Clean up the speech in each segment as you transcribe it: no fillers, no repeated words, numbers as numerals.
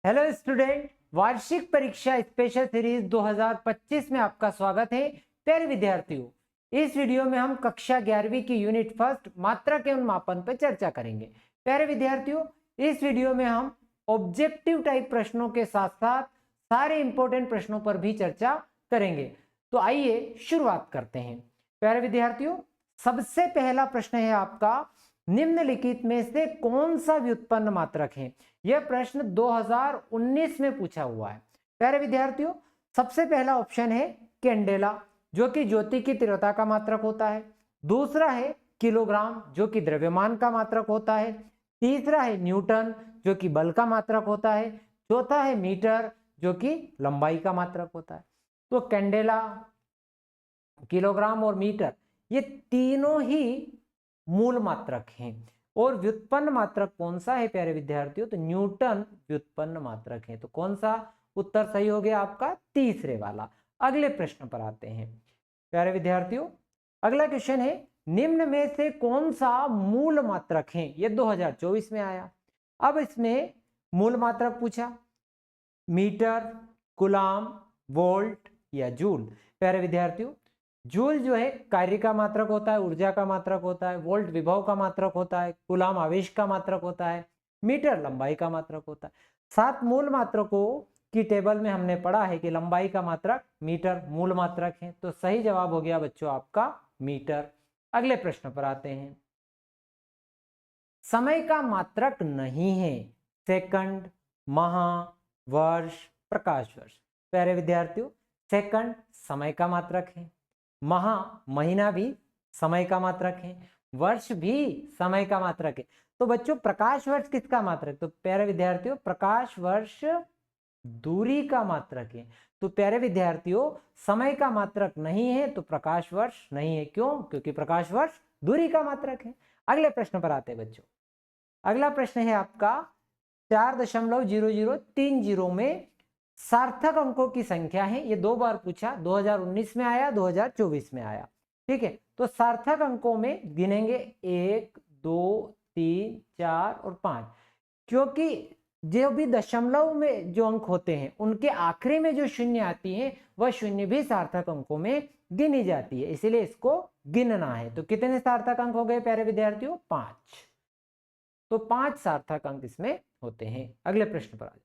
Hello student, वार्षिक परीक्षा special series 2025 में आपका स्वागत है। प्यारे विद्यार्थियों, इस वीडियो में हम कक्षा 11वीं की यूनिट फर्स्ट मात्रा के उन्मापन पर चर्चा करेंगे। प्यारे विद्यार्थियों, इस वीडियो में हम ऑब्जेक्टिव टाइप प्रश्नों के साथ साथ सारे इंपॉर्टेंट प्रश्नों पर भी चर्चा करेंगे। तो आइए शुरुआत करते हैं। प्यारे विद्यार्थियों, सबसे पहला प्रश्न है आपका, निम्नलिखित में से कौन सा व्युत्पन्न मात्रक है? यह प्रश्न 2019 में पूछा हुआ है। प्यारे विद्यार्थियों, सबसे पहला ऑप्शन है कैंडेला, जो कि ज्योति की तीव्रता का मात्रक होता है। दूसरा है किलोग्राम, जो कि द्रव्यमान का मात्रक होता है। तीसरा है न्यूटन, जो कि बल का मात्रक होता है। चौथा है मीटर, जो कि लंबाई का मात्रक होता है। तो कैंडेला, किलोग्राम और मीटर, ये तीनों ही मूल मात्रक हैं। और व्युत्पन्न मात्रक कौन सा है प्यारे विद्यार्थियों? तो न्यूटन व्युत्पन्न मात्रक है। तो कौन सा उत्तर सही हो गया आपका? तीसरे वाला। अगले प्रश्न पर आते हैं। प्यारे विद्यार्थियों, अगला क्वेश्चन है, निम्न में से कौन सा मूल मात्रक है? ये 2024 में आया। अब इसमें मूल मात्रक पूछा, मीटर, कूलाम, वोल्ट या जूल। प्यारे विद्यार्थियों, जूल जो है कार्य का मात्रक होता है, ऊर्जा का मात्रक होता है। वोल्ट विभव का मात्रक होता है। कूलाम आवेश का मात्रक होता है। मीटर लंबाई का मात्रक होता है। 7 मूल मात्रकों की टेबल में हमने पढ़ा है कि लंबाई का मात्रक मीटर मूल मात्रक है। तो सही जवाब हो गया बच्चों आपका मीटर। अगले प्रश्न पर आते हैं। समय का मात्रक नहीं है, सेकंड, माह, वर्ष, प्रकाश वर्ष। प्यारे विद्यार्थियों, सेकंड समय का मात्रक है, माह महीना भी समय का मात्रक है, वर्ष भी समय का मात्रक है। तो बच्चों प्रकाश वर्ष किसका मात्रक? तो प्यारे विद्यार्थियों, प्रकाश वर्ष दूरी का मात्रक है। तो प्यारे विद्यार्थियों, समय का मात्रक नहीं है तो प्रकाश वर्ष नहीं है। क्यों? क्योंकि प्रकाश वर्ष दूरी का मात्रक है। अगले प्रश्न पर आते हैं बच्चों। अगला प्रश्न है आपका, 4.0030 में सार्थक अंकों की संख्या है। ये 2 बार पूछा, 2019 में आया, 2024 में आया। ठीक है, तो सार्थक अंकों में गिनेंगे 1, 2, 3, 4 और 5। क्योंकि जो भी दशमलव में जो अंक होते हैं उनके आखिरी में जो शून्य आती है वह शून्य भी सार्थक अंकों में गिनी जाती है, इसीलिए इसको गिनना है। तो कितने सार्थक अंक हो गए प्यारे विद्यार्थियों? 5। तो 5 सार्थक अंक इसमें होते हैं। अगले प्रश्न पर आ जाए।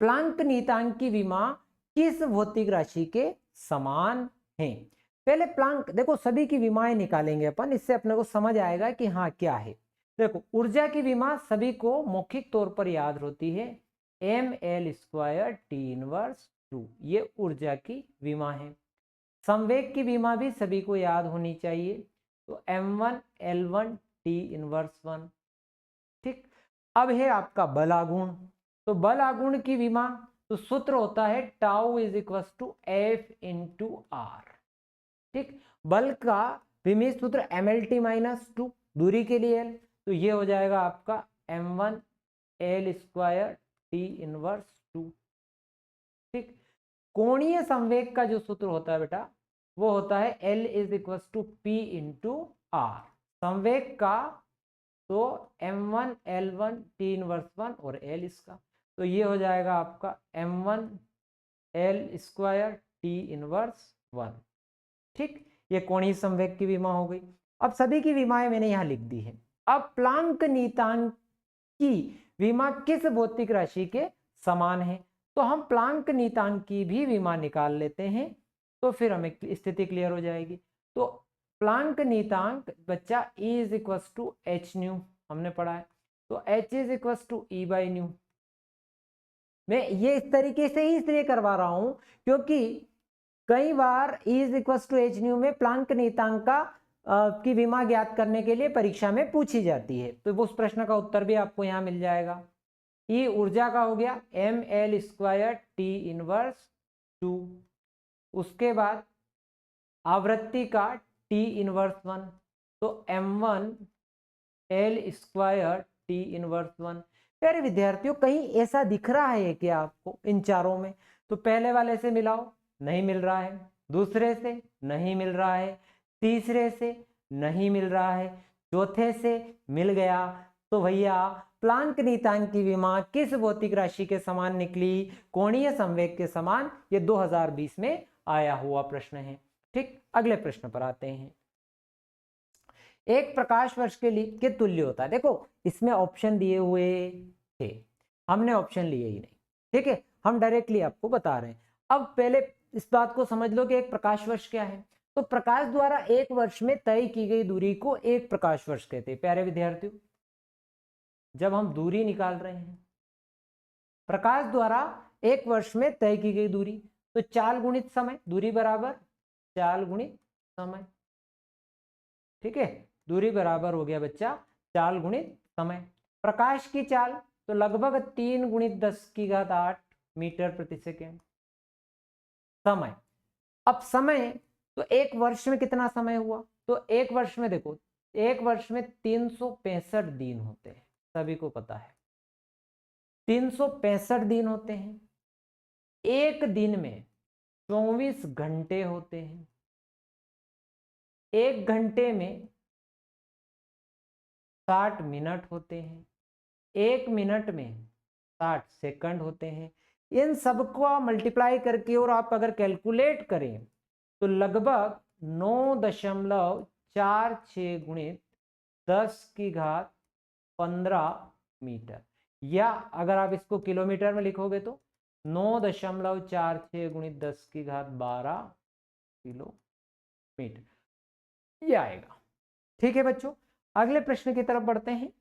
प्लांक नीतांक की विमा किस भौतिक राशि के समान है? पहले प्लांक देखो, सभी की विमाएं निकालेंगे अपन, इससे अपने को समझ आएगा कि हाँ क्या है। देखो, ऊर्जा की विमा सभी को मौखिक तौर पर याद होती है, ml² T−2, ये ऊर्जा की विमा है। संवेग की विमा भी सभी को याद होनी चाहिए, तो m1L1 T−1। ठीक, अब है आपका बल आघूर्ण। तो बल आघूर्ण की विमा, तो सूत्र होता है τ=F×r। ठीक, बल का विमीय सूत्र mlt−2, दूरी के लिए L, तो ये हो जाएगा आपका m1L² T−2। ठीक, कोणीय संवेग का जो सूत्र होता है बेटा, वो होता है L=P×r। संवेग का तो m1L1 T−1 और L इसका, तो ये हो जाएगा आपका m1L² T−1। ठीक, ये कोणीय संवेग की विमा हो गई। अब सभी की विमाएं मैंने यहां लिख दी है। अब प्लांक नीतांक की विमा किस भौतिक राशि के समान है? तो हम प्लांक नीतांक की भी विमा निकाल लेते हैं, तो फिर हमें स्थिति क्लियर हो जाएगी। तो प्लांक नीतांक बच्चा E=hν, हमने पढ़ा है। तो H=E/ν। मैं ये इस तरीके से ही इसलिए करवा रहा हूं क्योंकि कई बार E=hν में प्लांक नीतांक का की विमा ज्ञात करने के लिए परीक्षा में पूछी जाती है, तो उस प्रश्न का उत्तर भी आपको यहां मिल जाएगा। E ऊर्जा का हो गया ml² T−2। उसके बाद आवृत्ति का T−1, तो m1L² T−1। प्यारे विद्यार्थियों, कहीं ऐसा दिख रहा है क्या आपको इन चारों में? तो पहले वाले से मिलाओ, नहीं मिल रहा है। दूसरे से नहीं मिल रहा है। तीसरे से नहीं मिल रहा है। चौथे से मिल गया। तो भैया प्लांक नीतांक की विमा किस भौतिक राशि के समान निकली? कोणीय संवेग के समान। ये 2020 में आया हुआ प्रश्न है। ठीक, अगले प्रश्न पर आते हैं। एक प्रकाश वर्ष के लिए के तुल्य होता है। देखो इसमें ऑप्शन दिए हुए थे, हमने ऑप्शन लिए ही नहीं। ठीक है, हम डायरेक्टली आपको बता रहे हैं। अब पहले इस बात को समझ लो कि एक प्रकाश वर्ष क्या है। तो प्रकाश द्वारा एक वर्ष में तय की गई दूरी को एक प्रकाश वर्ष कहते हैं। प्यारे विद्यार्थियों, जब हम दूरी निकाल रहे हैं प्रकाश द्वारा एक वर्ष में तय की गई दूरी, तो चाल गुणित समय, दूरी बराबर चाल गुणित समय। ठीक है, दूरी बराबर हो गया बच्चा चाल गुणित समय। प्रकाश की चाल तो लगभग 3 गुणित 10⁸ मीटर प्रति सेकेंड। समय, अब समय तो एक वर्ष में कितना समय हुआ? तो एक वर्ष में देखो, एक वर्ष में 365 दिन होते हैं, सभी को पता है 365 दिन होते हैं। एक दिन में 24 घंटे होते हैं। एक घंटे में 60 मिनट होते हैं। एक मिनट में 60 सेकंड होते हैं। इन सबको मल्टीप्लाई करके और आप अगर कैलकुलेट करें तो लगभग 9.46 गुणित 10⁻15 मीटर, या अगर आप इसको किलोमीटर में लिखोगे तो 9.46 गुणित 10⁻12 किलोमीटर ये आएगा। ठीक है बच्चों, अगले प्रश्न की तरफ बढ़ते हैं।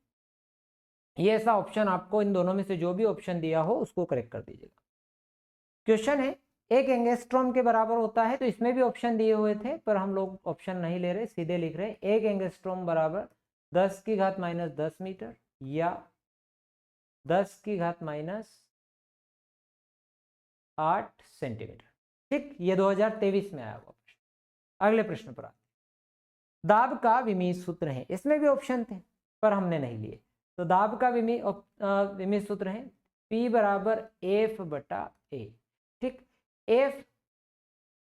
ये ऐसा ऑप्शन आपको इन दोनों में से जो भी ऑप्शन दिया हो उसको करेक्ट कर दीजिएगा। क्वेश्चन है एक एंगस्ट्रॉम के बराबर होता है, तो इसमें भी ऑप्शन दिए हुए थे पर हम लोग ऑप्शन नहीं ले रहे, सीधे लिख रहे हैं एक एंगस्ट्रॉम बराबर 10⁻−10 मीटर या 10⁻8 सेंटीमीटर। ठीक, ये 2023 में आया हुआ प्रश्न। अगले प्रश्न पर आते, दाब का विमीय सूत्र है। इसमें भी ऑप्शन थे पर हमने नहीं लिए। तो दाब का विमीय सूत्र है P बराबर F/A। ठीक, F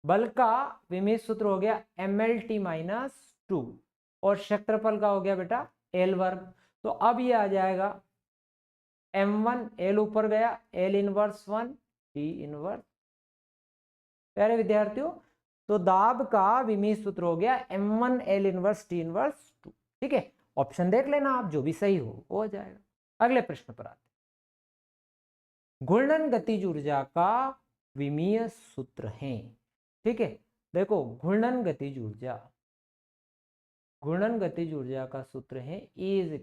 बल का विमीय सूत्र हो गया mLT-2 और क्षेत्रफल का हो गया बेटा L वर्ग। तो अब ये आ जाएगा m1, L ऊपर गया, L इनवर्स 1 T इनवर्स। प्यारे विद्यार्थियों, तो दाब का विमीय सूत्र हो गया m1 L inverse T inverse 2। ठीक है, ऑप्शन देख लेना आप, जो भी सही हो जाएगा। अगले प्रश्न पर आते, घूर्णन गतिज ऊर्जा का विमीय सूत्र है। ठीक है, देखो घूर्णन गतिज ऊर्जा का सूत्र है E =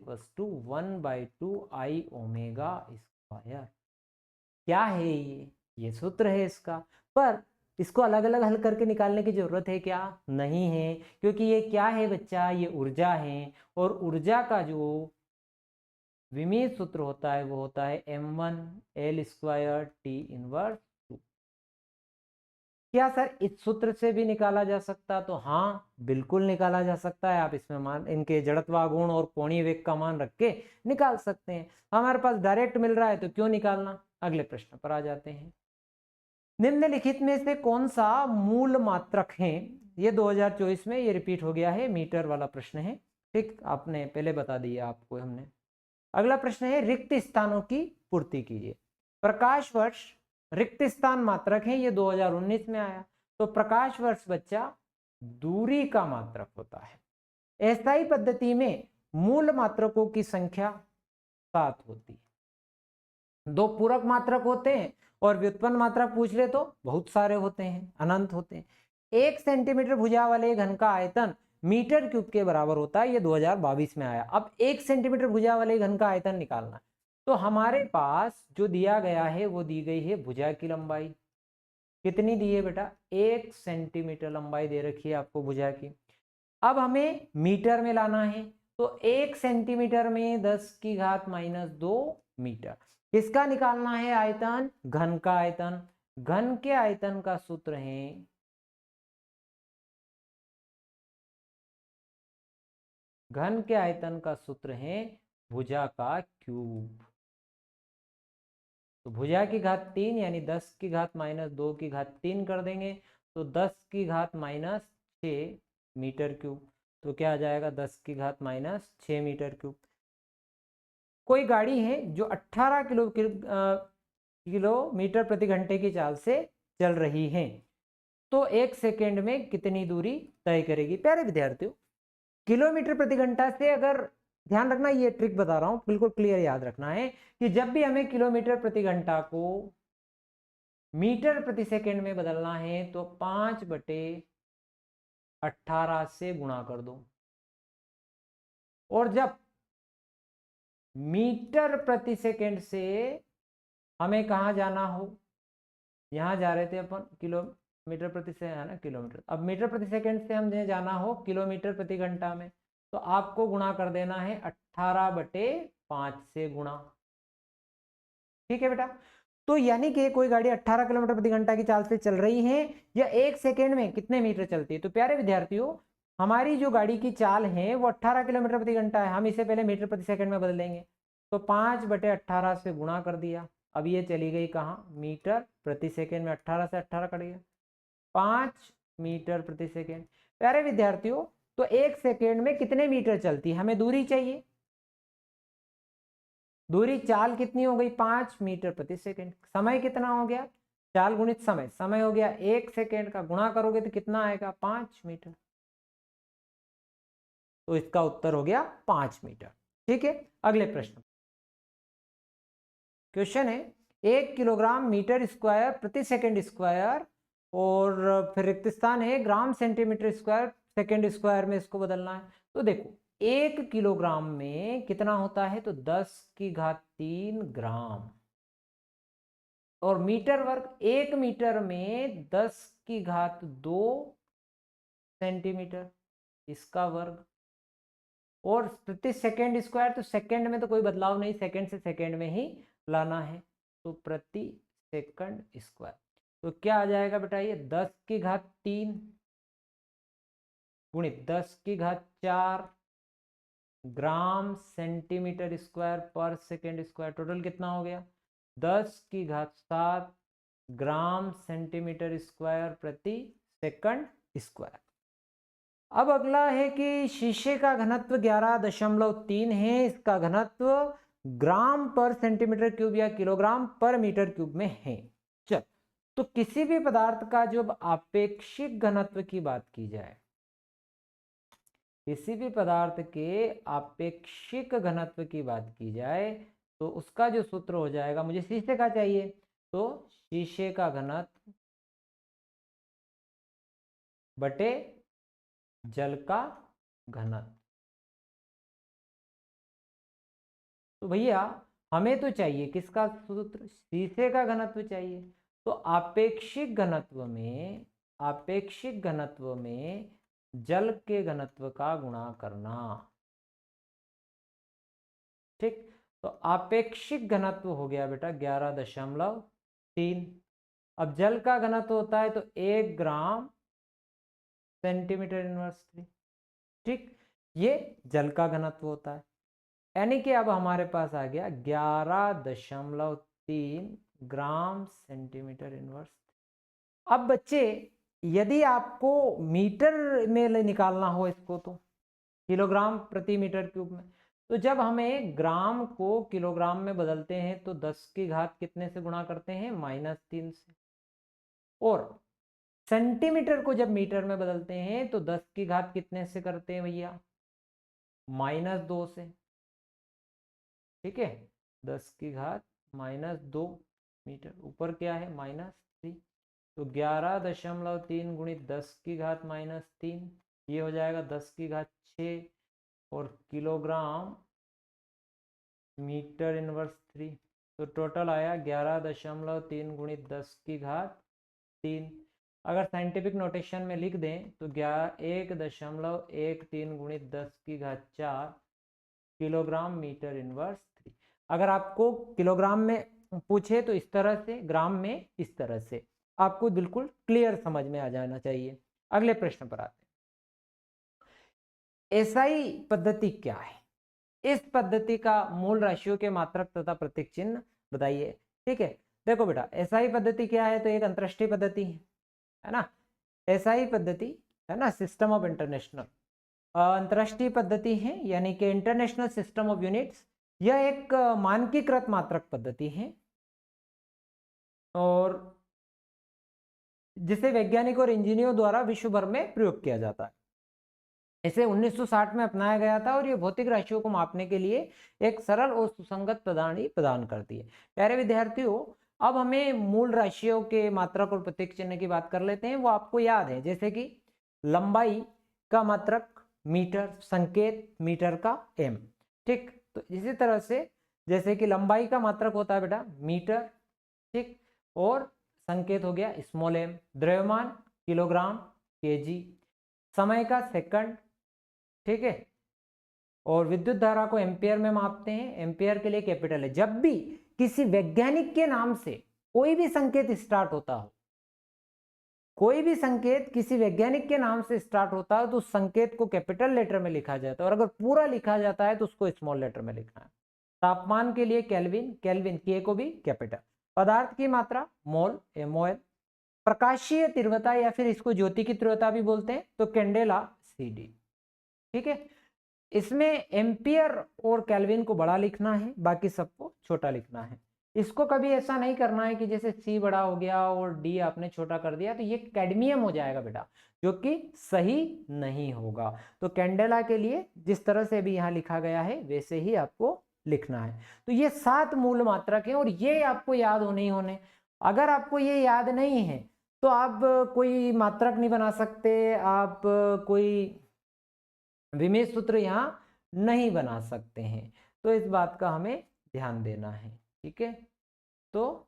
1/2I ओमेगा स्क्वायर। क्या है ये सूत्र है इसका, पर इसको अलग अलग हल करके निकालने की जरूरत है क्या? नहीं है, क्योंकि ये क्या है बच्चा, ये ऊर्जा है और ऊर्जा का जो विमीय सूत्र होता है वो होता है m1 L² T इनवर्स 2। क्या सर इस सूत्र से भी निकाला जा सकता? तो हाँ, बिल्कुल निकाला जा सकता है। आप इसमें मान इनके जड़त्वा गुण और कोणीय वेग का मान रख के निकाल सकते हैं। हमारे पास डायरेक्ट मिल रहा है तो क्यों निकालना। अगले प्रश्न पर आ जाते हैं। निम्नलिखित में से कौन सा मूल मात्रक है? ये 2024 में ये रिपीट हो गया है, मीटर वाला प्रश्न है। ठीक, आपने पहले बता दिया आपको हमने। अगला प्रश्न है रिक्त स्थानों की पूर्ति कीजिए। प्रकाश वर्ष रिक्त स्थान मात्रक है, ये 2019 में आया। तो प्रकाश वर्ष बच्चा दूरी का मात्रक होता है। अस्थायी पद्धति में मूल मात्रकों की संख्या 7 होती है। 2 पूरक मात्रक होते हैं और व्युत्पन्न मात्रक पूछ ले तो बहुत सारे होते हैं, अनंत होते हैं। 1 सेंटीमीटर भुजा वाले घन का आयतन मीटर क्यूब के बराबर होता है, ये 2022 में आया। अब 1 सेंटीमीटर भुजा वाले घन का आयतन निकालना है, तो हमारे पास जो दिया गया है वो दी गई है भुजा की लंबाई। कितनी दी है बेटा? 1 सेंटीमीटर लंबाई दे रखी है आपको भुजा की। अब हमें मीटर में लाना है, तो 1 सेंटीमीटर में 10⁻⁻2 मीटर। किसका निकालना है आयतन? घन का आयतन। घन के आयतन का सूत्र है भुजा का क्यूब। तो भुजा की घात 3 यानी 10⁻⁻2 कर देंगे तो 10⁻⁻6 मीटर क्यूब। तो क्या आ जाएगा? 10⁻⁻6 मीटर क्यूब। कोई गाड़ी है जो 18 किलोमीटर प्रति घंटे की चाल से चल रही है, तो 1 सेकेंड में कितनी दूरी तय करेगी। प्यारे विद्यार्थियों, किलोमीटर प्रति घंटा से अगर ध्यान रखना, ये ट्रिक बता रहा हूं, बिल्कुल क्लियर याद रखना है कि जब भी हमें किलोमीटर प्रति घंटा को मीटर प्रति सेकंड में बदलना है तो 5/18 से गुणा कर दो। और जब मीटर प्रति सेकंड से हमें कहां जाना हो, यहां जा रहे थे अपन किलोमीटर प्रति से, है ना, किलोमीटर, अब मीटर प्रति सेकंड से हमें जाना हो किलोमीटर प्रति घंटा में, तो आपको गुणा कर देना है 18/5 से गुणा। ठीक है बेटा, तो यानी कि कोई गाड़ी 18 किलोमीटर प्रति घंटा की चाल से चल रही है या 1 सेकेंड में कितने मीटर चलती है। तो प्यारे विद्यार्थियों, हमारी जो गाड़ी की चाल है वो 18 किलोमीटर प्रति घंटा है, हम इसे पहले मीटर प्रति सेकंड में बदल देंगे, तो 5/18 से गुणा कर दिया। अब ये चली गई कहाँ, मीटर प्रति सेकंड में, 18 से 18 कट गया, 5 मीटर प्रति सेकंड। प्यारे विद्यार्थियों, तो 1 सेकेंड में कितने मीटर चलती है, हमें दूरी चाहिए, दूरी चाल कितनी हो गई, 5 मीटर प्रति सेकंड। समय कितना हो गया, चाल गुणित समय, समय हो गया 1 सेकेंड का, गुणा करोगे तो कितना आएगा, 5 मीटर। तो इसका उत्तर हो गया 5 मीटर। ठीक है, अगले प्रश्न, क्वेश्चन है 1 किलोग्राम मीटर स्क्वायर प्रति सेकंड स्क्वायर, और फिर रिक्त स्थान है gram centimetre square second square में इसको बदलना है। तो देखो 1 किलोग्राम में कितना होता है, तो 10⁻³ ग्राम, और मीटर वर्ग, 1 मीटर में 10⁻² सेंटीमीटर, इसका वर्ग, और प्रति सेकंड स्क्वायर, तो सेकंड में तो कोई बदलाव नहीं, सेकंड से सेकंड में ही लाना है, तो प्रति सेकंड स्क्वायर। तो क्या आ जाएगा बेटा, ये 10⁻³ गुणित 10⁻4 ग्राम सेंटीमीटर स्क्वायर पर सेकंड स्क्वायर, टोटल कितना हो गया, 10⁻7 ग्राम सेंटीमीटर स्क्वायर प्रति सेकंड स्क्वायर। अब अगला है कि शीशे का घनत्व 11.3 है, इसका घनत्व ग्राम पर सेंटीमीटर क्यूब या किलोग्राम पर मीटर क्यूब में है। चल, तो किसी भी पदार्थ का जब आपेक्षिक घनत्व की बात की जाए, किसी भी पदार्थ के आपेक्षिक घनत्व की बात की जाए, तो उसका जो सूत्र हो जाएगा, मुझे शीशे का चाहिए, तो शीशे का घनत्व बटे जल का घनत्व। तो भैया हमें तो चाहिए किसका सूत्र, शीशे का घनत्व चाहिए, तो आपेक्षिक घनत्व में जल के घनत्व का गुणा करना। ठीक, तो आपेक्षिक घनत्व हो गया बेटा 11.3। अब जल का घनत्व होता है तो 1 ग्राम सेंटीमीटर इनवर्स 3। ठीक, ये जल का घनत्व होता है, यानी कि अब हमारे पास आ गया 11.3 ग्राम सेंटीमीटर इनवर्स। अब बच्चे यदि आपको मीटर में निकालना हो इसको, तो किलोग्राम प्रति मीटर क्यूब में, तो जब हमें ग्राम को किलोग्राम में बदलते हैं तो 10 की घात कितने से गुणा करते हैं, -3 से, और सेंटीमीटर को जब मीटर में बदलते हैं तो 10 की घात कितने से करते हैं भैया, -2 से। ठीक है, 10 की घात -2 मीटर, ऊपर क्या है -3, तो 11.3 गुणित 10 की घात -3, ये हो जाएगा 10 की घात 6, और किलोग्राम मीटर इनवर्स 3, तो टोटल आया 11.3 गुणित 10 की घात 3। अगर साइंटिफिक नोटेशन में लिख दें तो 1.13 गुणित 10 की घात 4 किलोग्राम मीटर इनवर्स 3। अगर आपको किलोग्राम में पूछे तो इस तरह से, ग्राम में इस तरह से, आपको बिल्कुल क्लियर समझ में आ जाना चाहिए। अगले प्रश्न पर आते हैं, एसआई पद्धति क्या है, इस पद्धति का मूल राशियों के मात्रक तथा प्रतीक चिन्ह बताइए। ठीक है, देखो बेटा एसआई पद्धति क्या है, तो एक अंतरराष्ट्रीय पद्धति है ना, एसआई पद्धति है ना, सिस्टम ऑफ इंटरनेशनल, अंतरराष्ट्रीय पद्धति है, यानी कि इंटरनेशनल सिस्टम ऑफ यूनिट्स। यह एक मानकीकृत मात्रक पद्धति है और जिसे वैज्ञानिक और इंजीनियरों द्वारा विश्व भर में प्रयोग किया जाता है। इसे 1960 में अपनाया गया था और ये भौतिक राशियों को मापने के लिए एक सरल और सुसंगत प्रणाली प्रदान करती है। प्यारे विद्यार्थियों, अब हमें मूल राशियों के मात्रक और प्रतीक चिन्ह की बात कर लेते हैं। वो आपको याद है, जैसे कि लंबाई का मात्रक मीटर, संकेत मीटर का एम। ठीक, तो इसी तरह से जैसे कि लंबाई का मात्रक होता है बेटा मीटर, ठीक, और संकेत हो गया स्मॉल एम। द्रव्यमान किलोग्राम केजी, समय का सेकंड, ठीक है, और विद्युत धारा को एम्पियर में मापते हैं। एम्पियर के लिए कैपिटल है। जब भी किसी वैज्ञानिक के नाम से कोई भी संकेत स्टार्ट होता हो, कोई भी संकेत किसी वैज्ञानिक के नाम से स्टार्ट होता है तो उस संकेत को कैपिटल लेटर में लिखा जाता है, और अगर पूरा लिखा जाता है तो उसको स्मॉल लेटर में लिखना है। तापमान के लिए केल्विन, केल्विन के को भी कैपिटल। पदार्थ की मात्रा मोल, एमओएल। प्रकाशीय तीव्रता या फिर इसको ज्योति की तीव्रता भी बोलते हैं तो कैंडेला, सीडी। ठीक है, इसमें एम्पियर और केल्विन को बड़ा लिखना है, बाकी सबको छोटा लिखना है। इसको कभी ऐसा नहीं करना है कि जैसे सी बड़ा हो गया और डी आपने छोटा कर दिया तो ये कैडमियम हो जाएगा बेटा, जो कि सही नहीं होगा। तो कैंडेला के लिए जिस तरह से भी यहाँ लिखा गया है वैसे ही आपको लिखना है। तो ये 7 मूल मात्रक हैं और ये आपको याद होने ही होने। अगर आपको ये याद नहीं है तो आप कोई मात्रक नहीं बना सकते, आप कोई विमेय सूत्र यहाँ नहीं बना सकते हैं। तो इस बात का हमें ध्यान देना है। ठीक है, तो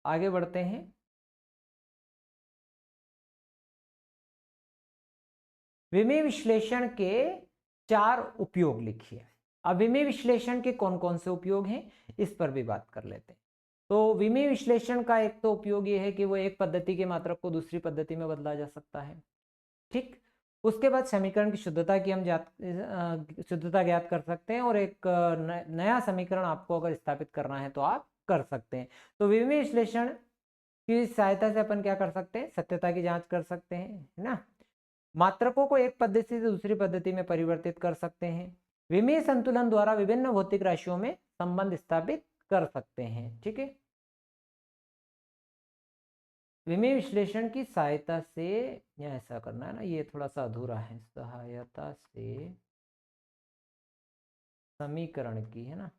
आगे बढ़ते हैं। विमेय विश्लेषण के 4 उपयोग लिखिए। अब विमेय विश्लेषण के कौन कौन से उपयोग हैं इस पर भी बात कर लेते हैं। तो विमेय विश्लेषण का एक तो उपयोग ये है कि वो एक पद्धति के मात्रक को दूसरी पद्धति में बदला जा सकता है। ठीक, उसके बाद समीकरण की शुद्धता की हम शुद्धता ज्ञात कर सकते हैं और एक नया समीकरण आपको अगर स्थापित करना है तो आप कर सकते हैं। तो विमेय विश्लेषण की सहायता से अपन क्या कर सकते हैं, सत्यता की जांच कर सकते हैं, है ना। मात्रकों को एक पद्धति से दूसरी पद्धति में परिवर्तित कर सकते हैं। विमेय संतुलन द्वारा विभिन्न भौतिक राशियों में संबंध स्थापित कर सकते हैं। ठीक है, विमेय विश्लेषण की सहायता से, या ऐसा करना है ना, ये थोड़ा सा अधूरा है, सहायता से समीकरण की, है ना,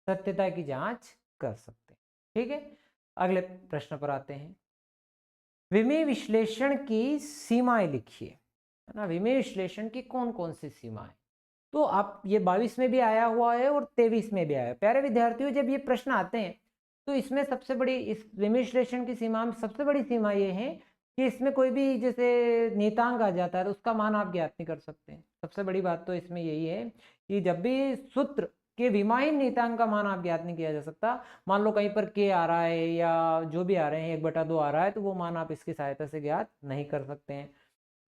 सत्यता की जांच कर सकते हैं। ठीक है, अगले प्रश्न पर आते हैं। विमेय विश्लेषण की सीमाएं लिखिए, है ना। विमेय विश्लेषण की कौन कौन सी सीमाएं, तो आप ये 22 में भी आया हुआ है और 23 में भी आया है। प्यारे विद्यार्थियों, जब ये प्रश्न आते हैं तो इसमें सबसे बड़ी, इस विमेय विश्लेषण की सीमा में सबसे बड़ी सीमा ये है कि इसमें कोई भी जैसे नियतांक आ जाता है तो उसका मान आप ज्ञात नहीं कर सकते। सबसे बड़ी बात तो इसमें यही है कि जब भी सूत्र के विमाहीन नियतांक का मान आप ज्ञात नहीं किया जा सकता, मान लो कहीं पर के आ रहा है या जो भी आ रहे हैं 1/2 आ रहा है, तो वो मान आप इसकी सहायता से ज्ञात नहीं कर सकते हैं।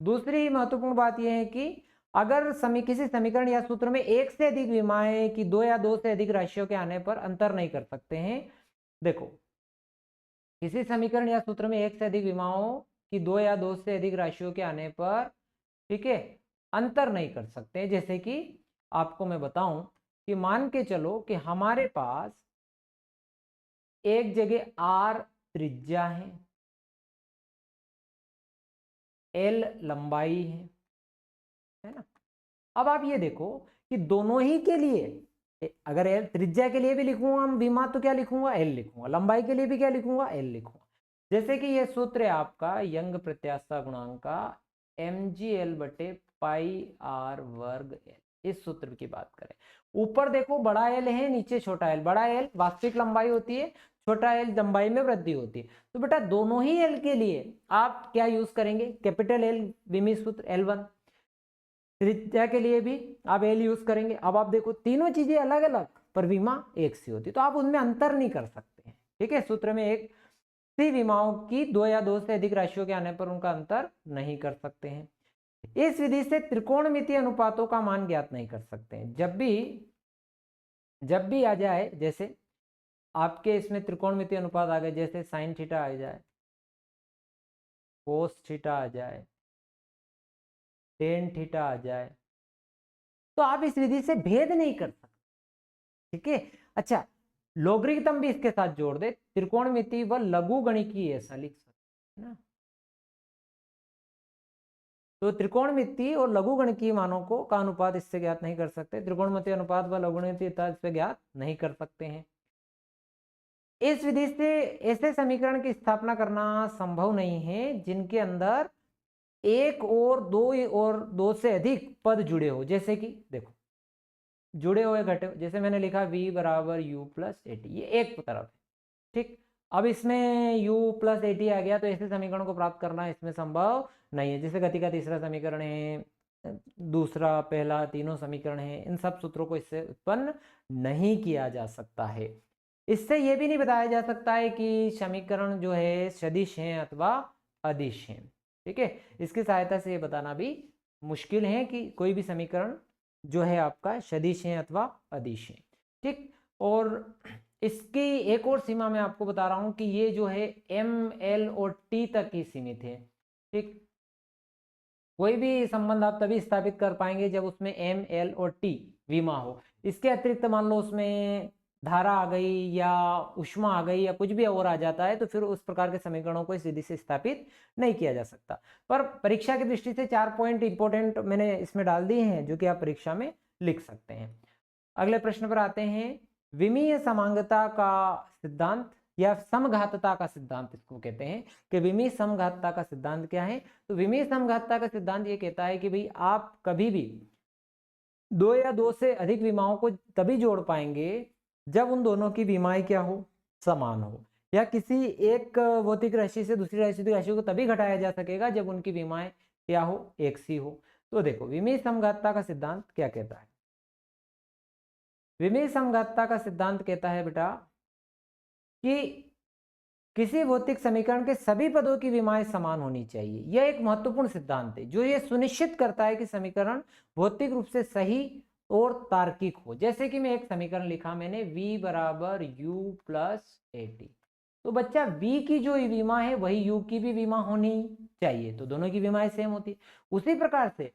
दूसरी महत्वपूर्ण बात यह है कि अगर किसी समीकरण या सूत्र में एक से अधिक विमाएं की 2 या 2 से अधिक राशियों के आने पर अंतर नहीं कर सकते हैं। देखो, किसी समीकरण या सूत्र में एक से अधिक विमाओं की 2 या 2 से अधिक राशियों के आने पर, ठीक है, अंतर नहीं कर सकते। जैसे कि आपको मैं बताऊं कि मान के चलो कि हमारे पास एक जगह आर त्रिज्या है, एल लंबाई है ना। अब आप ये देखो कि दोनों ही के लिए, अगर एल त्रिज्या के लिए भी लिखूंगा विमा तो क्या लिखूंगा, एल लिखूंगा, लंबाई के लिए भी क्या लिखूंगा, एल लिखूंगा। जैसे कि ये सूत्र है आपका यंग प्रत्यास्थता गुणांक का mgl/πr²l। इस सूत्र की बात करें, ऊपर देखो बड़ा एल है, नीचे छोटा एल। बड़ा एल वास्तविक लंबाई होती है, छोटा एल लंबाई में वृद्धि होती है। तो बेटा दोनों ही एल के लिए आप क्या यूज करेंगे, कैपिटल एल विमेय सूत्र L1। त्रिज्या के लिए भी आप एल यूज करेंगे। अब आप देखो तीनों चीजें अलग अलग पर विमा एक सी होती, तो आप उनमें अंतर नहीं कर सकते हैं। ठीक है, सूत्र में एक सी विमाओं की 2 या 2 से अधिक राशियों के आने पर उनका अंतर नहीं कर सकते हैं। इस विधि से त्रिकोणमितीय अनुपातों का मान ज्ञात नहीं कर सकते हैं। जब भी आ जाए, जैसे आपके इसमें त्रिकोणमितीय अनुपात आ गए, जैसे साइन थीटा आ जाए, कोस थीटा आ जाए, टेन थीटा आ जाए, तो आप इस विधि से भेद नहीं कर सकते। ठीक है। अच्छा, लोगरिथम भी इसके साथ जोड़ दे, त्रिकोणमिति व लघुगणिकीय ऐसा लिख सकते हैं ना। तो त्रिकोणमिति और लघुगणिकीय मानों को का अनुपात इससे ज्ञात नहीं कर सकते, त्रिकोणमिति अनुपात व लघुगणिकीय इससे ज्ञात नहीं कर सकते हैं। इस विधि से ऐसे समीकरण की स्थापना करना संभव नहीं है जिनके अंदर एक और दो से अधिक पद जुड़े हो। जैसे कि देखो, जुड़े हुए घटे, जैसे मैंने लिखा v बराबर u प्लस एटी, ये एक तरफ है, ठीक। अब इसमें u प्लस एटी आ गया, तो ऐसे समीकरण को प्राप्त करना इसमें संभव नहीं है। जैसे गति का तीसरा समीकरण है, दूसरा, पहला, तीनों समीकरण है, इन सब सूत्रों को इससे उत्पन्न नहीं किया जा सकता है। इससे यह भी नहीं बताया जा सकता है कि समीकरण जो है सदिश हैं अथवा अदिश हैं, ठीक है। इसकी सहायता से ये बताना भी मुश्किल है कि कोई भी समीकरण जो है आपका सदिश है अथवा अदिश है, ठीक। और इसकी एक और सीमा मैं आपको बता रहा हूं कि ये जो है m, l और t तक ही सीमित है, ठीक। कोई भी संबंध आप तभी स्थापित कर पाएंगे जब उसमें m, l और t विमा हो। इसके अतिरिक्त मान लो उसमें धारा आ गई या ऊष्मा आ गई या कुछ भी और आ जाता है, तो फिर उस प्रकार के समीकरणों को इस विधि से स्थापित नहीं किया जा सकता। पर परीक्षा की दृष्टि से 4 पॉइंट इंपॉर्टेंट मैंने इसमें डाल दिए हैं जो कि आप परीक्षा में लिख सकते हैं। अगले प्रश्न पर आते हैं। विमीय समांगता का सिद्धांत या समघातता का सिद्धांत इसको कहते हैं कि विमीय समघातता का सिद्धांत क्या है। तो विमीय समघातता का सिद्धांत ये कहता है कि भाई आप कभी भी दो या दो से अधिक विमाओं को तभी जोड़ पाएंगे जब उन दोनों की विमाएं क्या हो, समान हो, या किसी एक भौतिक राशि से दूसरी राशि को तभी घटाया जा सकेगा जब उनकी विमाएं क्या हो, एक सी हो। तो देखो, विमीय समघातता का सिद्धांत क्या कहता है। विमीय समघातता का सिद्धांत कहता है बेटा कि किसी भौतिक समीकरण के सभी पदों की विमाएं समान होनी चाहिए। यह एक महत्वपूर्ण सिद्धांत है जो यह सुनिश्चित करता है कि समीकरण भौतिक रूप से सही और तार्किक हो। जैसे कि मैं एक समीकरण लिखा मैंने, v बराबर u प्लस एटी, तो बच्चा v की जो विमा है वही u की भी विमा होनी चाहिए, तो दोनों की विमाएं सेम होती। उसी प्रकार से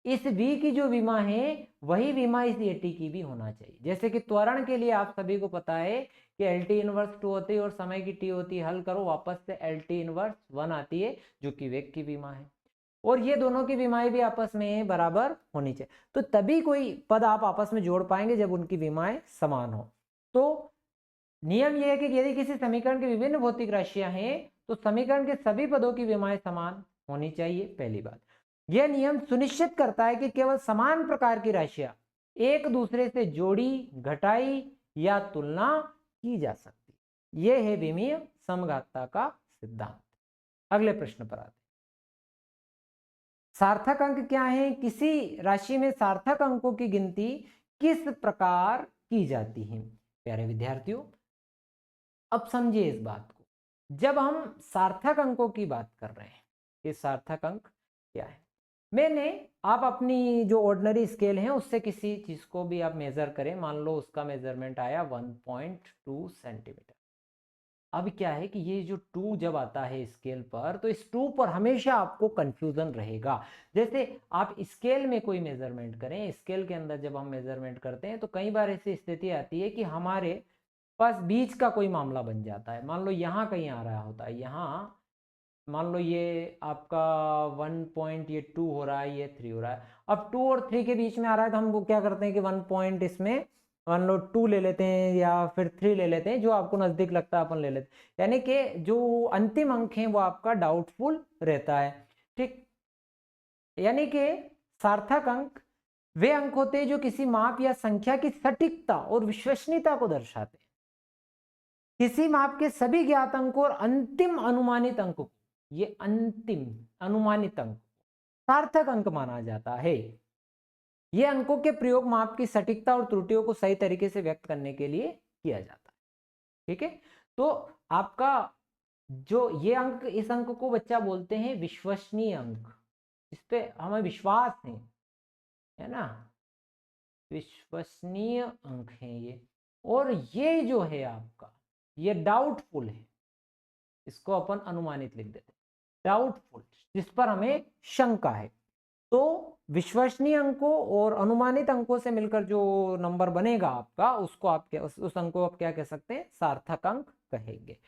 इस v की जो विमा है वही विमा इस एटी की भी होना चाहिए। जैसे कि त्वरण के लिए आप सभी को पता है कि एल टी इनवर्स 2 होती है और समय की t होती है, हल करो वापस से एल टी इनवर्स 1 आती है जो कि वेग की विमा है, और ये दोनों की विमाएं भी आपस में बराबर होनी चाहिए। तो तभी कोई पद आप आपस में जोड़ पाएंगे जब उनकी विमाएं समान हो। तो नियम यह है कि यदि किसी समीकरण की विभिन्न भौतिक राशियां हैं तो समीकरण के सभी पदों की विमाएं समान होनी चाहिए। पहली बात, यह नियम सुनिश्चित करता है कि केवल समान प्रकार की राशियां एक दूसरे से जोड़ी, घटाई या तुलना की जा सकती। यह है विमीय समघातता का सिद्धांत। अगले प्रश्न पर आते। सार्थक अंक क्या है। किसी राशि में सार्थक अंकों की गिनती किस प्रकार की जाती है। प्यारे विद्यार्थियों, अब समझिए इस बात को। जब हम सार्थक अंकों की बात कर रहे हैं, ये सार्थक अंक क्या है। मैंने आप अपनी जो ऑर्डिनरी स्केल है उससे किसी चीज को भी आप मेजर करें, मान लो उसका मेजरमेंट आया 1.2 सेंटीमीटर। अब क्या है कि ये जो 2 जब आता है स्केल पर, तो इस 2 पर हमेशा आपको कंफ्यूजन रहेगा। जैसे आप स्केल में कोई मेजरमेंट करें, स्केल के अंदर जब हम मेजरमेंट करते हैं तो कई बार ऐसी स्थिति आती है कि हमारे पास बीच का कोई मामला बन जाता है। मान लो यहाँ कहीं आ रहा होता है, यहाँ मान लो ये आपका 1 पॉइंट, ये 2 हो रहा है, ये 3 हो रहा है। अब 2 और 3 के बीच में आ रहा है तो हम वो क्या करते हैं कि 1 पॉइंट इसमें मान लो 2 ले लेते हैं या फिर 3 ले लेते हैं, जो आपको नजदीक लगता है अपन ले लेते हैं। यानी कि जो अंतिम अंक है वो आपका डाउटफुल रहता है, ठीक। यानी कि सार्थक अंक वे अंक होते हैं जो किसी माप या संख्या की सटीकता और विश्वसनीयता को दर्शाते हैं। किसी माप के सभी ज्ञात अंकों और अंतिम अनुमानित अंक को, ये अंतिम अनुमानित अंक सार्थक अंक माना जाता है। ये अंकों के प्रयोग माप की सटीकता और त्रुटियों को सही तरीके से व्यक्त करने के लिए किया जाता है, ठीक है। तो आपका जो ये अंक, इस अंक को बच्चा बोलते हैं विश्वसनीय अंक, इस पे हमें विश्वास है ना, विश्वसनीय अंक है ये। और ये जो है आपका, ये डाउटफुल है, इसको अपन अनुमानित लिख देते हैं, डाउटफुल, जिस पर हमें शंका है। तो विश्वसनीय अंकों और अनुमानित अंकों से मिलकर जो नंबर बनेगा आपका, उसको आप क्या, उस अंक को आप क्या कह सकते हैं, सार्थक अंक कहेंगे।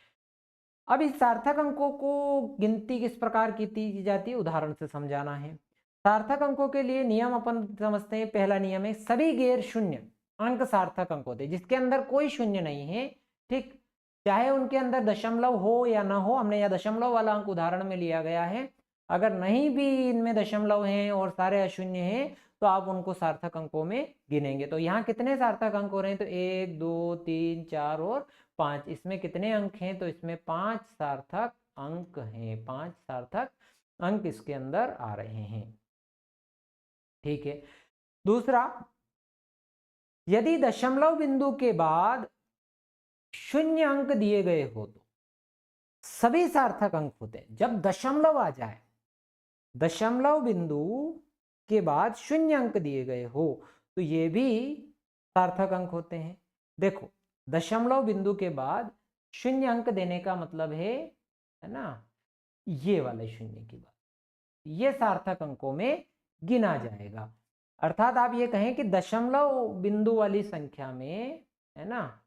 अब इस सार्थक अंकों को गिनती किस प्रकार की जाती है, उदाहरण से समझाना है। सार्थक अंकों के लिए नियम अपन समझते हैं। पहला नियम है, सभी गैर शून्य अंक सार्थक अंक होते हैं। जिसके अंदर कोई शून्य नहीं है, ठीक, चाहे उनके अंदर दशमलव हो या ना हो, हमने यह दशमलव वाला अंक उदाहरण में लिया गया है। अगर नहीं भी इनमें दशमलव हैं और सारे अशून्य हैं, तो आप उनको सार्थक अंकों में गिनेंगे। तो यहाँ कितने सार्थक अंक हो रहे हैं, तो 1 2 3 4 और 5। इसमें कितने अंक हैं, तो इसमें 5 सार्थक अंक हैं। 5 सार्थक अंक इसके अंदर आ रहे हैं, ठीक है। दूसरा, यदि दशमलव बिंदु के बाद शून्य अंक दिए गए हो तो सभी सार्थक अंक होते हैं। जब दशमलव आ जाए, दशमलव बिंदु के बाद शून्य अंक दिए गए हो, तो ये भी सार्थक अंक होते हैं। देखो, दशमलव बिंदु के बाद शून्य अंक देने का मतलब है ना, ये वाले शून्य की बात, ये सार्थक अंकों में गिना जाएगा। अर्थात आप ये कहें कि दशमलव बिंदु वाली संख्या में, है ना,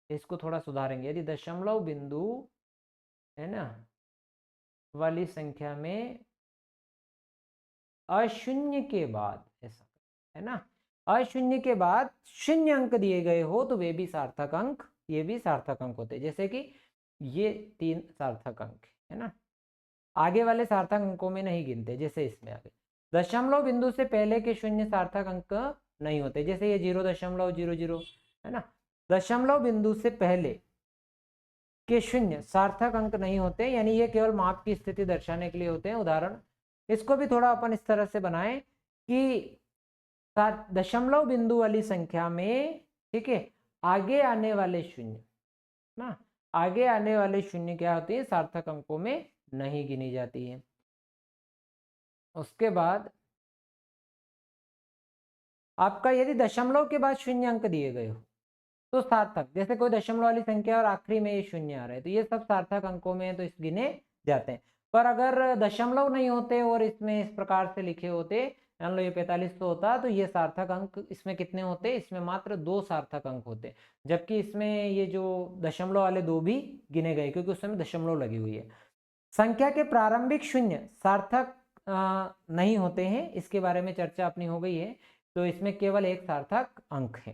इसको थोड़ा सुधारेंगे। यदि दशमलव बिंदु, है ना, वाली संख्या में अशून्य के बाद, ऐसा है ना, अशून्य के बाद शून्य अंक दिए गए हो, तो वे भी सार्थक अंक, ये भी सार्थक अंक होते हैं। जैसे कि ये 3 सार्थक अंक है ना। आगे वाले सार्थक अंकों में नहीं गिनते, जैसे इसमें आगे दशमलव बिंदु से पहले के शून्य सार्थक अंक नहीं होते। जैसे ये 0.00 है ना, दशमलव बिंदु से पहले के शून्य सार्थक अंक नहीं होते, यानी ये केवल माप की स्थिति दर्शाने के लिए होते हैं। उदाहरण, इसको भी थोड़ा अपन इस तरह से बनाएं कि दशमलव बिंदु वाली संख्या में, ठीक है, आगे आने वाले शून्य ना, आगे आने वाले शून्य क्या होती है, सार्थक अंकों में नहीं गिनी जाती है। उसके बाद आपका यदि दशमलव के बाद शून्य अंक दिए गए हो तो सार्थक, जैसे कोई दशमलव वाली संख्या और आखिरी में ये शून्य आ रहा है, तो ये सब सार्थक अंकों में तो इस गिने जाते हैं। पर अगर दशमलव नहीं होते और इसमें इस प्रकार से लिखे होते, मान लो ये 4500 होता, तो ये सार्थक अंक इसमें कितने होते, इसमें मात्र 2 सार्थक अंक होते। जबकि इसमें ये जो दशमलव वाले 2 भी गिने गए, क्योंकि उसमें दशमलव लगी हुई है। संख्या के प्रारंभिक शून्य सार्थक नहीं होते हैं, इसके बारे में चर्चा अपनी हो गई है। तो इसमें केवल एक सार्थक अंक है।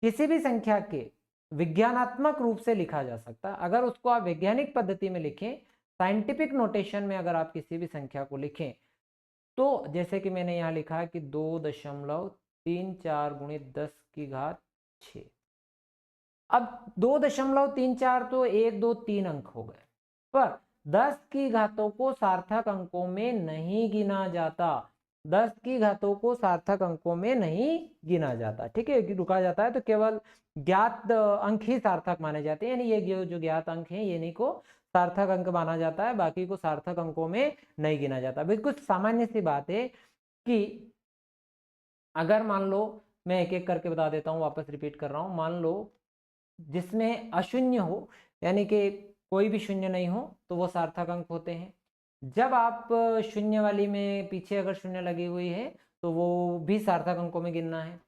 किसी भी संख्या के विज्ञानात्मक रूप से लिखा जा सकता, अगर उसको आप वैज्ञानिक पद्धति में लिखें, साइंटिफिक नोटेशन में अगर आप किसी भी संख्या को लिखें, तो जैसे कि मैंने यहाँ लिखा है कि 2.34 गुणित 10 की घात 6। अब 2.34 तो 1 2 3 अंक हो गए, पर 10 की घातों को सार्थक अंकों में नहीं गिना जाता। 10 की घातों को सार्थक अंकों में नहीं गिना जाता, ठीक है, रुका जाता है। तो केवल ज्ञात अंक ही सार्थक माने जाते हैं, यानी ये जो ज्ञात अंक हैं ये नहीं को सार्थक अंक माना जाता है, बाकी को सार्थक अंकों में नहीं गिना जाता। बिल्कुल सामान्य सी बात है कि अगर मान लो, मैं एक एक करके बता देता हूँ, वापस रिपीट कर रहा हूँ। मान लो जिसमें अशून्य हो, यानी कि कोई भी शून्य नहीं हो, तो वो सार्थक अंक होते हैं। जब आप शून्य वाली में पीछे अगर शून्य लगी हुई है, तो वो भी सार्थक अंकों में गिनना है।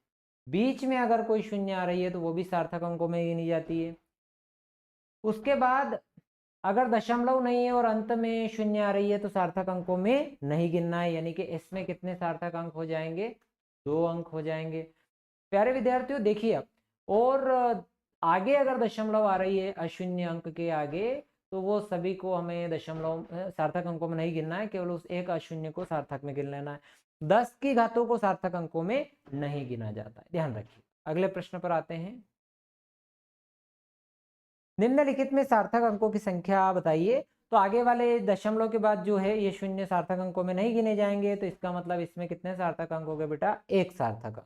बीच में अगर कोई शून्य आ रही है, तो वो भी सार्थक अंकों में गिनी जाती है। उसके बाद अगर दशमलव नहीं है और अंत में शून्य आ रही है, तो सार्थक अंकों में नहीं गिनना है, यानी कि इसमें कितने सार्थक अंक हो जाएंगे, 2 अंक हो जाएंगे। प्यारे विद्यार्थियों देखिए अब, और आगे अगर दशमलव आ रही है अशून्य अंक के आगे, तो वो सभी को हमें दशमलव सार्थक अंकों में नहीं गिनना है, केवल उस एक अशून्य को सार्थक में गिन लेना है। 10 की घातों को सार्थक अंकों में नहीं गिना जाता है, ध्यान रखिए। अगले प्रश्न पर आते हैं। निम्नलिखित में सार्थक अंकों की संख्या बताइए। तो आगे वाले दशमलव के बाद जो है ये शून्य सार्थक अंकों में नहीं गिने जाएंगे, तो इसका मतलब इसमें कितने सार्थक अंक हो गए बेटा, एक सार्थक अंक।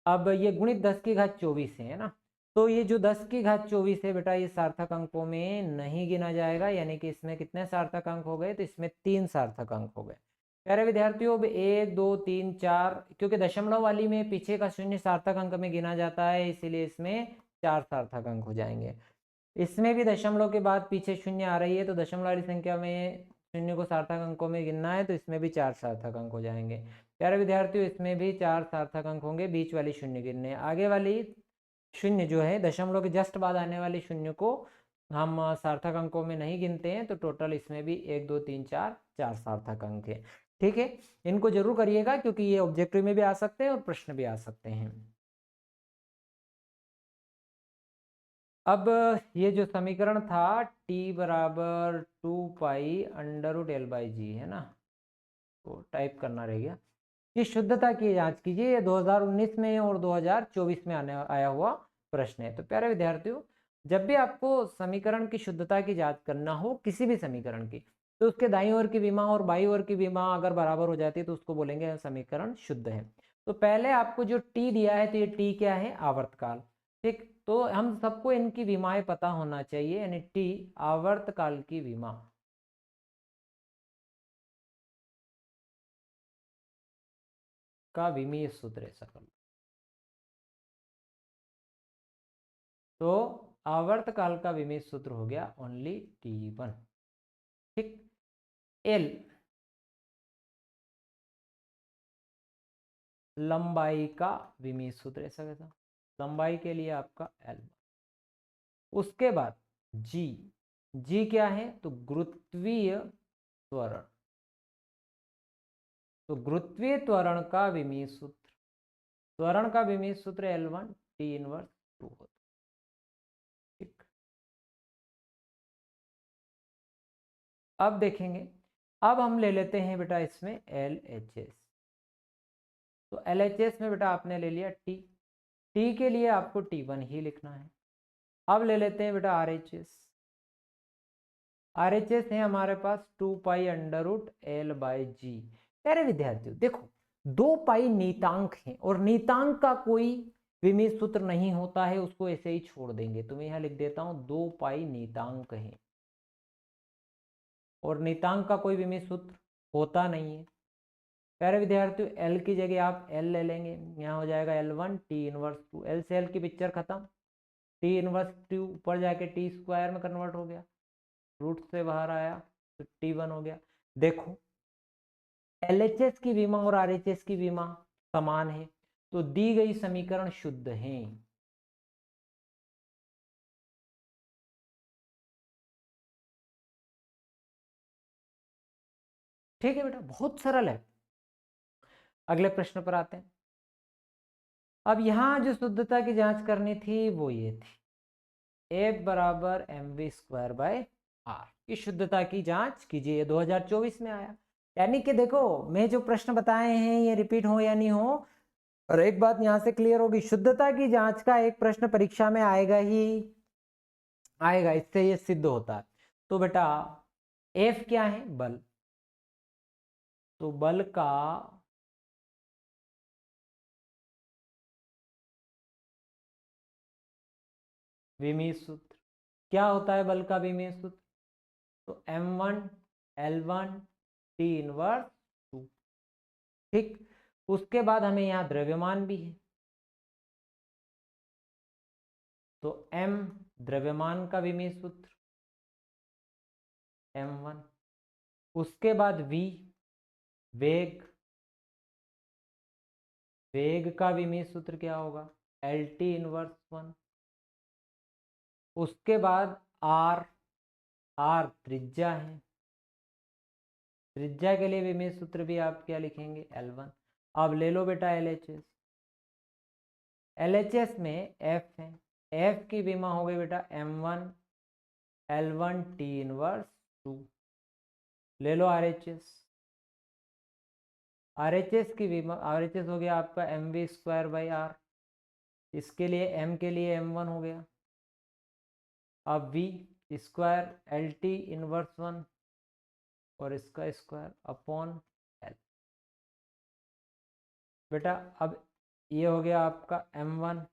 अब ये गुणित 10 की घात 24 है ना, तो ये जो 10 की घात 24 है बेटा, ये सार्थक अंकों में नहीं गिना जाएगा, यानी कि इसमें कितने सार्थक अंक हो गए, तो इसमें 3 सार्थक अंक हो गए। प्यारे विद्यार्थियों, अब 1 2 3 4, क्योंकि दशमलव वाली में पीछे का शून्य सार्थक अंक में गिना जाता है, इसीलिए इसमें 4 सार्थक अंक हो जाएंगे। इसमें भी दशमलव के बाद पीछे शून्य आ रही है, तो दशमलव वाली संख्या में शून्य को सार्थक अंकों में गिनना है, तो इसमें भी 4 सार्थक अंक हो जाएंगे। प्यारे विद्यार्थियों इसमें भी 4 सार्थक अंक होंगे, बीच वाली शून्य गिनने, आगे वाली शून्य जो है दशमलव के जस्ट बाद आने वाली शून्य को हम सार्थक अंकों में नहीं गिनते हैं। तो टोटल इसमें भी 1 2 3 4 4 सार्थक अंक है। ठीक है, इनको जरूर करिएगा क्योंकि ये ऑब्जेक्टिव में भी आ सकते हैं और प्रश्न भी आ सकते हैं। अब ये जो समीकरण था t बराबर 2 pi under root L by g है ना, तो टाइप करना रह गया। ये शुद्धता की जांच कीजिए, ये 2019 में और 2024 में आया हुआ प्रश्न है। तो प्यारे विद्यार्थियों, जब भी आपको समीकरण की शुद्धता की जांच करना हो किसी भी समीकरण की, तो उसके दाईं ओर की विमा और बाईं ओर की विमा अगर बराबर हो जाती है तो उसको बोलेंगे समीकरण शुद्ध है। तो पहले आपको जो टी दिया है, तो ये टी क्या है, आवर्तकाल। ठीक, तो हम सबको इनकी विमाएं पता होना चाहिए, यानी टी आवर्तकाल की विमा का विमीय सूत्र ऐसा कर लो। तो आवर्तकाल का विमीय सूत्र हो गया ओनली T1। ठीक, L लंबाई का विमीय सूत्र ऐसा कैसा, लंबाई के लिए आपका L। उसके बाद G, G क्या है, तो गुरुत्वीय त्वरण। तो गुरुत्वीय त्वरण का विमीय सूत्र, त्वरण का विमीय सूत्र L1 T इनवर्स 2 होता है। ठीक, अब देखेंगे, अब हम ले लेते हैं बेटा इसमें LHS। तो LHS में बेटा आपने ले लिया T, T के लिए आपको T1 ही लिखना है। अब ले लेते हैं बेटा RHS। RHS है हमारे पास 2 pi under root L by g. प्यारे विद्यार्थियों देखो, 2 पाई नीतांक है और नीतांक का कोई विमीय सूत्र नहीं होता है, उसको ऐसे ही छोड़ देंगे। तो मैं यहाँ लिख देता हूँ 2 पाई नीतांक है और नीतांक का कोई विमीय सूत्र होता नहीं है। प्यारे विद्यार्थियों एल की जगह आप एल ले लेंगे, यहाँ हो जाएगा L1 T इनवर्स 2, एल से एल की पिक्चर खत्म, T इनवर्स 2 ऊपर जाके T स्क्वायर में कन्वर्ट हो गया, रूट से बाहर आया तो T1 हो गया। देखो LHS की विमा और RHS की विमा समान है, तो दी गई समीकरण शुद्ध है। ठीक है बेटा, बहुत सरल है। अगले प्रश्न पर आते हैं। अब यहां जो शुद्धता की जांच करनी थी वो ये थी, F बराबर mv स्क्वायर बाय आर की शुद्धता की जांच कीजिए। ये 2024 में आया, यानी कि देखो मैं जो प्रश्न बताए हैं ये रिपीट हो या नहीं हो। और एक बात यहां से क्लियर होगी, शुद्धता की जांच का एक प्रश्न परीक्षा में आएगा ही आएगा, इससे ये सिद्ध होता है। तो बेटा F क्या है, बल। तो बल का विमीय सूत्र क्या होता है, बल का विमीय सूत्र, तो M1 L1 T इनवर्स 2। ठीक, उसके बाद हमें यहाँ द्रव्यमान भी है, तो M द्रव्यमान का विमीय सूत्र M1। उसके बाद V वेग, वेग का विमीय सूत्र क्या होगा, LT इनवर्स 1। उसके बाद R, R त्रिज्या है, त्रिज्या के लिए विमीय सूत्र भी आप क्या लिखेंगे, L1। अब ले लो बेटा LHS, LHS में F है, F की विमा हो गई बेटा M1 L1 T इनवर्स 2। ले लो RHS, RHS की विमा, RHS हो गया आपका mv स्क्वायर बाई आर, इसके लिए m के लिए m1 हो गया। अब v स्क्वायर LT इनवर्स 1 और इसका स्क्वायर अपॉन L। बेटा अब ये हो गया आपका m1,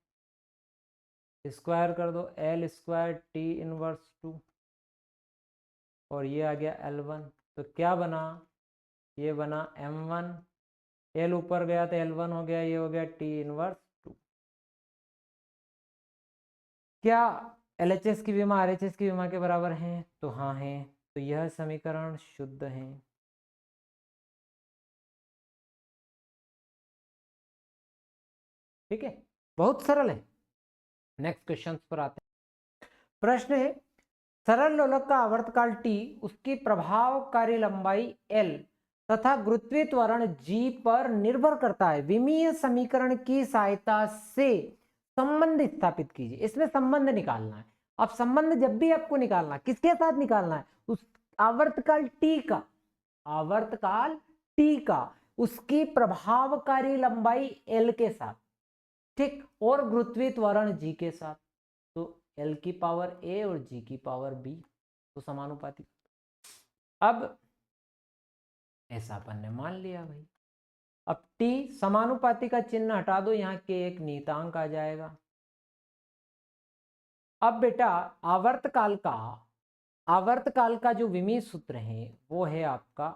स्क्वायर कर दो L स्क्वायर T इनवर्स 2 और ये आ गया L1। तो क्या बना, ये बना m1, L ऊपर गया तो L1 हो गया, ये हो गया T इनवर्स 2। क्या LHS की विमा RHS की विमा के बराबर हैं, तो हाँ है, तो यह समीकरण शुद्ध है। ठीक है, बहुत सरल है। नेक्स्ट क्वेश्चन पर आते हैं। प्रश्न है, सरल लोलक का आवर्तकाल t, उसकी प्रभावकारी लंबाई l तथा गुरुत्वीय त्वरण g पर निर्भर करता है। विमीय समीकरण की सहायता से संबंध स्थापित कीजिए। इसमें संबंध निकालना है। अब संबंध जब भी आपको निकालना है, किसके साथ निकालना है? उस आवर्तकाल t का, आवर्तकाल t का उसकी प्रभावकारी लंबाई l के साथ, ठीक, और गुरुत्वीय त्वरण g के साथ। तो l की पावर a और g की पावर b, तो समानुपाती। अब ऐसा अपन ने मान लिया भाई। अब t समानुपाती का चिन्ह हटा दो, यहाँ के एक नियतांक आ जाएगा। अब बेटा आवर्तकाल का जो विमीय सूत्र है वो है आपका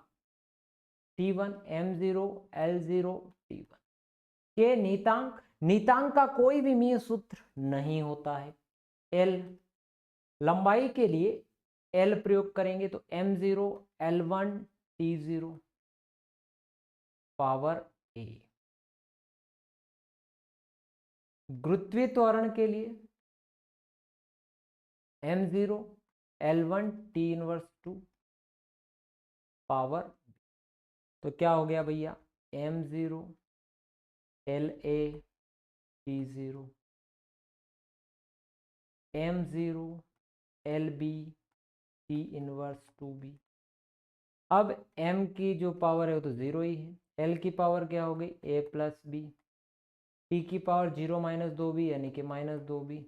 T1 M0 L0 T1 के नियतांक का कोई विमीय सूत्र नहीं होता है। L लंबाई के लिए L प्रयोग करेंगे तो M0 L1 T0 power A। गुरुत्वीय त्वरण के लिए M0 L1 T inverse 2 power, तो क्या हो गया भैया? M0 LA T0 M0 LB T inverse 2B। अब M की जो पावर है वो तो 0 ही है। L की पावर क्या हो गई? A plus B। T की पावर 0 माइनस 2B यानी कि माइनस 2B।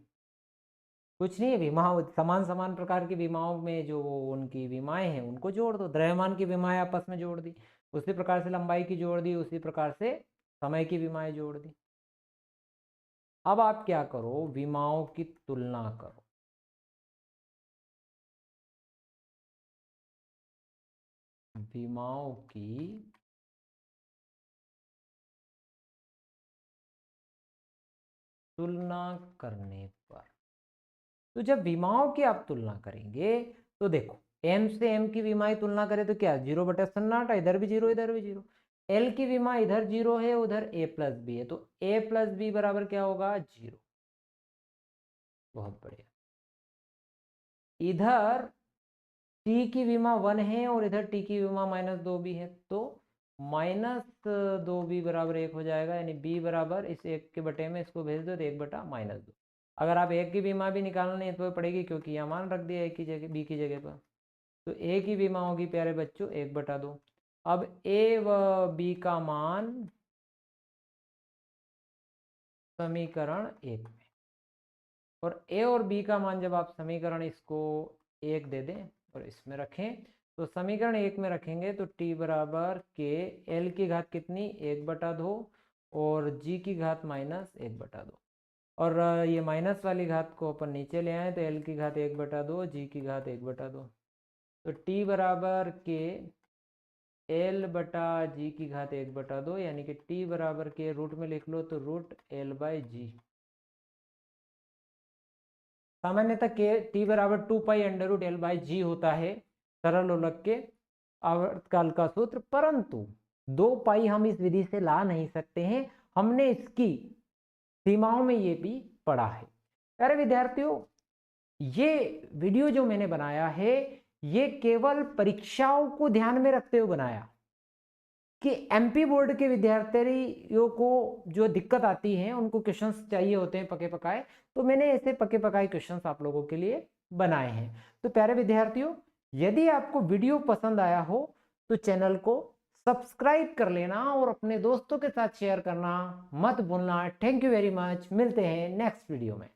कुछ नहीं है, विमाओं समान प्रकार की विमाओं में जो उनकी विमाएं हैं उनको जोड़ दो। द्रव्यमान की विमाएं आपस में जोड़ दी, उसी प्रकार से लंबाई की जोड़ दी, उसी प्रकार से समय की विमाएं जोड़ दी। अब आप क्या करो, विमाओं की तुलना करो। विमाओं की तुलना करने पर, तो जब विमाओं की आप तुलना करेंगे तो देखो m से m की विमाएं तुलना करें तो क्या 0/सन्नाटा, इधर भी 0 इधर भी 0। l की विमा इधर 0 है उधर a प्लस बी है, तो a प्लस बी बराबर क्या होगा? 0। बहुत बढ़िया। इधर t की विमा 1 है और इधर t की विमा -2b है, तो -2b बराबर 1 हो जाएगा, यानी b बराबर इस 1 के बटे में इसको भेज दो तो 1/-2। अगर आप एक की विमा भी निकालनी है तो पड़ेगी, क्योंकि यहाँ मान रख दिया एक की जगह b की जगह पर, तो a की विमा होगी प्यारे बच्चों 1/2। अब a व b का मान समीकरण 1 में, और a और b का मान जब आप समीकरण इसको 1 दे दें और इसमें रखें, तो समीकरण 1 में रखेंगे तो t बराबर के l की घात कितनी? 1/2 और g की घात -1/2, और ये माइनस वाली घात को अपन नीचे ले आए तो l की घात 1/2 g की घात 1/2, तो t बराबर के l बटा g की घात 1/2, यानी कि t बराबर के रूट में लिख लो तो √l/g। सामान्यतः के t बराबर 2π√l/g होता है सरल लोलक के आवर्तकाल का सूत्र, परंतु 2π हम इस विधि से ला नहीं सकते हैं। हमने इसकी सीमाओं में ये भी पढ़ा है। प्यारे विद्यार्थियों, ये वीडियो जो मैंने बनाया है ये केवल परीक्षाओं को ध्यान में रखते हुए बनाया कि एमपी बोर्ड के विद्यार्थियों को जो दिक्कत आती है, उनको क्वेश्चंस चाहिए होते हैं पके पकाए, तो मैंने ऐसे पके पकाए क्वेश्चंस आप लोगों के लिए बनाए हैं। तो प्यारे विद्यार्थियों, यदि आपको वीडियो पसंद आया हो तो चैनल को सब्सक्राइब कर लेना और अपने दोस्तों के साथ शेयर करना मत भूलना। Thank you very much. मिलते हैं नेक्स्ट वीडियो में।